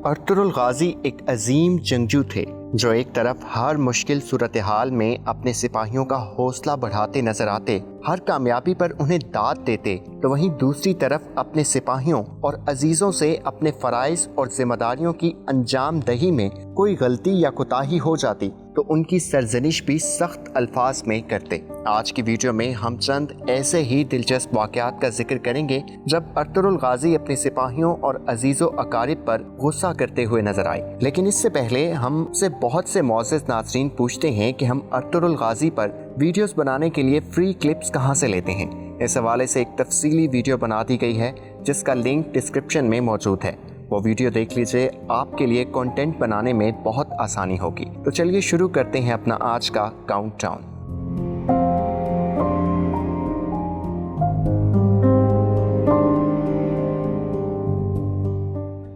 Ertugrul गाजी एक अजीम जंगजू थे जो एक तरफ हर मुश्किल सूरत हाल में अपने सिपाहियों का हौसला बढ़ाते नजर आते, हर कामयाबी पर उन्हें दाद देते, तो वहीं दूसरी तरफ अपने सिपाहियों और अजीजों से अपने फराइज और जिम्मेदारियों की अंजाम दही में कोई गलती या कोताही हो जाती तो उनकी सरजनिश भी सख्त अल्फाज में करते। आज की वीडियो में हम चंद ऐसे ही दिलचस्प वाक़यात का जिक्र करेंगे जब अर्तुगरुल गाजी अपने सिपाहियों और अजीज़ो अकारिब पर गुस्सा करते हुए नजर आए। लेकिन इससे पहले हमसे बहुत से मोअज़्ज़िज़ नाज़रीन पूछते हैं कि हम अर्तुगरुल गाजी पर वीडियोस बनाने के लिए फ्री क्लिप्स कहां से लेते हैं। इस हवाले से एक तफसीली वीडियो बना दी गई है जिसका लिंक डिस्क्रिप्शन में मौजूद है, वो वीडियो देख लीजिए, आपके लिए कंटेंट बनाने में बहुत आसानी होगी। तो चलिए शुरू करते हैं अपना आज का काउंटडाउन।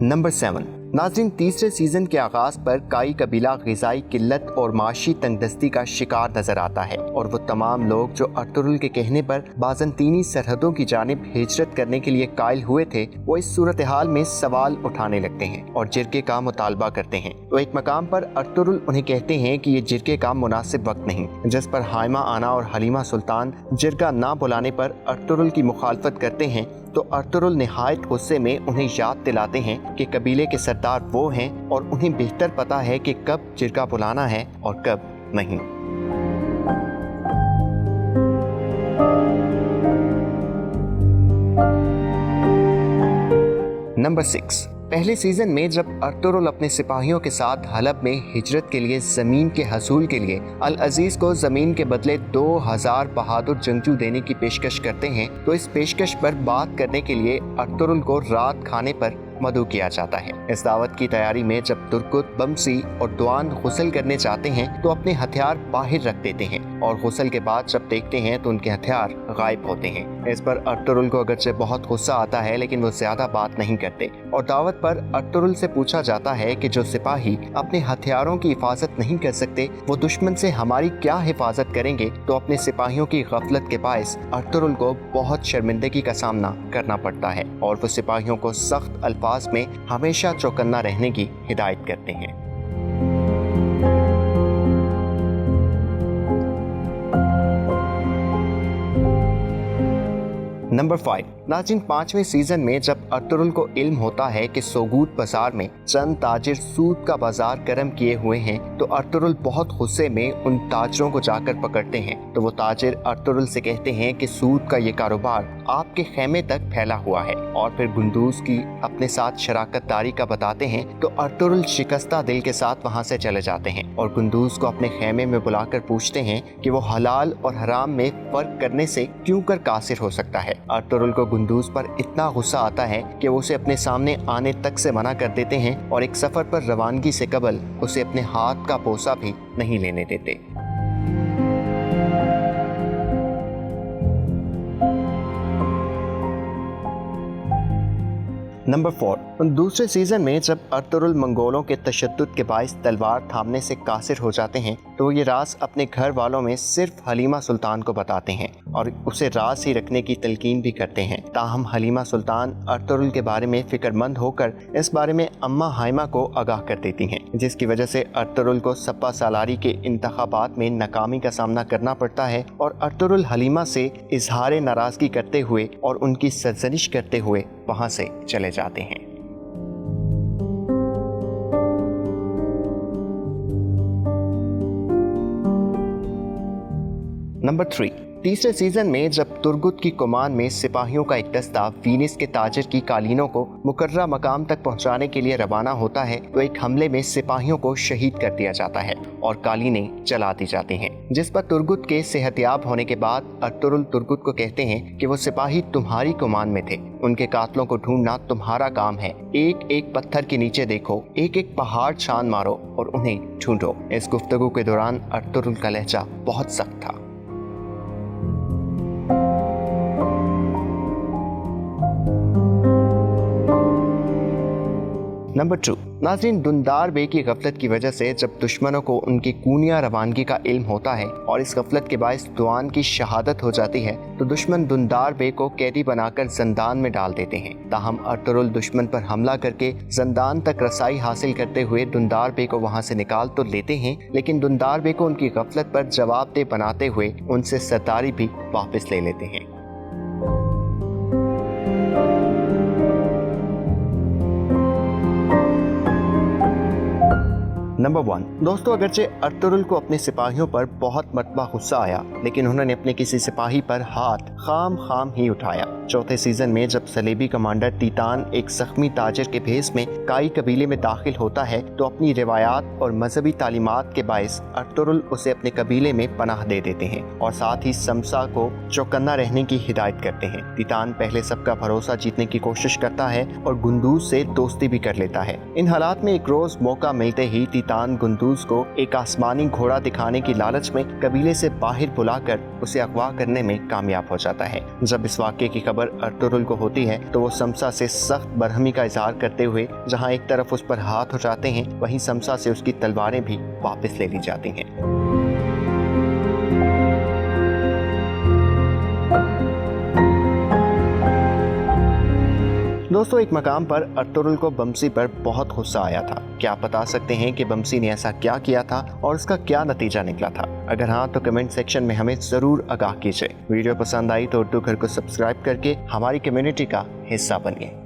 नंबर 7। नाज़रीन, तीसरे सीजन के आगाज पर काई कबीला ग़िज़ाई किल्लत और माशी तंगदस्ती का शिकार नजर आता है और वो तमाम लोग जो अर्तुगरुल के कहने पर बाज़ंतीनी सरहदों की जानिब हिजरत करने के लिए कायल हुए थे, वो इस सूरत हाल में सवाल उठाने लगते हैं और जिरके का मुतालबा करते हैं। तो एक मकाम पर अर्तुगरुल उन्हें कहते हैं कि ये जिरके का मुनासिब वक्त नहीं, जिस पर हाइमा आना और हलीमा सुल्तान जिरका ना बुलाने पर अर्तुगरुल की मुखालफत करते हैं। तो अर्तुगरुल निहायत गुस्से में उन्हें याद दिलाते हैं कि कबीले के सरदार वो हैं और उन्हें बेहतर पता है कि कब जिरका बुलाना है और कब नहीं। नंबर 6। पहले सीजन में जब अर्तुगरुल अपने सिपाहियों के साथ हलब में हिजरत के लिए जमीन के हसूल के लिए अल अजीज को जमीन के बदले 2000 बहादुर जंगजू देने की पेशकश करते हैं, तो इस पेशकश पर बात करने के लिए अर्तुगरुल को रात खाने पर मदऊ किया जाता है। इस दावत की तैयारी में जब तुर्कुत, बमसी और दुआन गुस्ल करने जाते हैं तो अपने हथियार बाहर रख देते हैं और गुस्ल के बाद जब देखते हैं तो उनके हथियार गायब होते हैं। इस पर अर्तुगरुल को अगरचे बहुत गुस्सा आता है लेकिन वो ज्यादा बात नहीं करते और दावत पर अर्तुगरुल से पूछा जाता है कि जो सिपाही अपने हथियारों की हिफाजत नहीं कर सकते वो दुश्मन से हमारी क्या हिफाजत करेंगे। तो अपने सिपाहियों की गफलत के बायस अर्तुगरुल को बहुत शर्मिंदगी का सामना करना पड़ता है और वो सिपाहियों को सख्त अल्फाज में हमेशा चौकन्ना रहने की हिदायत करते हैं। नंबर 5। नाज़रीन, 5वें सीजन में जब अर्तुगरुल को इल्म होता है कि सोगूत बाजार में चंद ताजिर सूद का बाजार गर्म किए हुए हैं तो अर्तुगरुल बहुत गुस्से में उन ताजरों को जाकर पकड़ते हैं। तो वो ताजिर अर्तुगरुल से कहते हैं कि सूद का ये कारोबार आपके खेमे तक फैला हुआ है और फिर गुंदूज की अपने साथ शराकत दारी का बताते हैं। तो अर्तुगरुल शिकस्ता दिल के साथ वहाँ से चले जाते हैं और गुंदूज को अपने खेमे में बुलाकर पूछते हैं कि वो हलाल और हराम में फर्क करने से क्यों कर कासिर हो सकता है। अर्तुगरुल को गुंदूज पर इतना गुस्सा आता है कि वो उसे अपने सामने आने तक से मना कर देते हैं और एक सफर पर रवानगी से कबल उसे अपने हाथ का पोसा भी नहीं लेने देते। नंबर 4। दूसरे सीजन में जब अर्तुगरुल मंगोलों के तशद्दुद के बायस तलवार थामने से कासिर हो जाते हैं तो ये राज अपने घर वालों में सिर्फ हलीमा सुल्तान को बताते हैं और उसे राज ही रखने की तलकीन भी करते हैं। ताहम हलीमा सुल्तान अर्तुगरुल के बारे में फिक्रमंद होकर इस बारे में अम्मा हाइमा को आगाह कर देती हैं, जिसकी वजह से अर्तुगरुल को सपा सालारी के इंतखाबात में नाकामी का सामना करना पड़ता है और अर्तुगरुल हलीमा से इजहार नाराजगी करते हुए और उनकी सरजनिश करते हुए वहां से चले जाते हैं। नंबर 3। तीसरे सीजन में जब तुर्गुत की कमान में सिपाहियों का एक दस्ता वीनिस के ताजिर की कालीनों को मुकर्रा मकाम तक पहुंचाने के लिए रवाना होता है तो एक हमले में सिपाहियों को शहीद कर दिया जाता है और कालीनें जला दी जाती हैं, जिस पर तुर्गुत के सेहतयाब होने के बाद अर्तुगरुल तुर्गुत को कहते हैं कि वो सिपाही तुम्हारी कमान में थे, उनके कातलों को ढूंढना तुम्हारा काम है। एक एक पत्थर के नीचे देखो, एक एक पहाड़ छान मारो और उन्हें ढूंढो। इस गुफ्तगू के दौरान अर्तुगरुल का लहजा बहुत सख्त था। नंबर 2। नाज़रीन, दुंदार बे की गफलत की वजह से जब दुश्मनों को उनकी कूनिया रवानगी का इल्म होता है और इस गफलत के बायस दुआन की शहादत हो जाती है तो दुश्मन दुंदार बे को कैदी बनाकर जंदान में डाल देते हैं। ताहम अर्तुगरुल दुश्मन पर हमला करके जंदान तक रसाई हासिल करते हुए दुंदार बे को वहां से निकाल तो लेते हैं, लेकिन दुंदार बे को उनकी गफलत पर जवाबदेह बनाते हुए उनसे सरदारी भी वापस ले लेते हैं। नंबर 1, दोस्तों, अगरचे अर्तुगरुल को अपने सिपाहियों पर बहुत मरतबा गुस्सा आया, लेकिन उन्होंने अपने किसी सिपाही पर हाथ खाम ही उठाया। चौथे सीजन में जब सलेबी कमांडर तीतान एक जख्मी ताजिर के भेस में काई कबीले में दाखिल होता है तो अपनी रिवायात और मजहबी तालीमात के बायस अर्तुगरुल उसे अपने कबीले में पनाह दे देते हैं और साथ ही समसा को चौकन्ना रहने की हिदायत करते हैं। तीतान पहले सबका भरोसा जीतने की कोशिश करता है और गुंदूज से दोस्ती भी कर लेता है। इन हालात में एक रोज मौका मिलते ही तीतान गुंदूज को एक आसमानी घोड़ा दिखाने की लालच में कबीले से बाहर बुलाकर उसे अगवा करने में कामयाब हो जाता है। जब इस वाक़े की खबर अर्तुगरुल को होती है तो वो समसा से सख्त बरहमी का इजहार करते हुए जहां एक तरफ उस पर हाथ उठाते हैं, वहीं समसा से उसकी तलवारें भी वापस ले ली जाती हैं। दोस्तों, एक मकाम पर अर्तुगरुल को बमसी पर बहुत गुस्सा आया था। क्या आप बता सकते हैं कि बमसी ने ऐसा क्या किया था और उसका क्या नतीजा निकला था? अगर हाँ तो कमेंट सेक्शन में हमें जरूर आगाह कीजिए। वीडियो पसंद आई तो उर्दू घर को सब्सक्राइब करके हमारी कम्युनिटी का हिस्सा बनिए।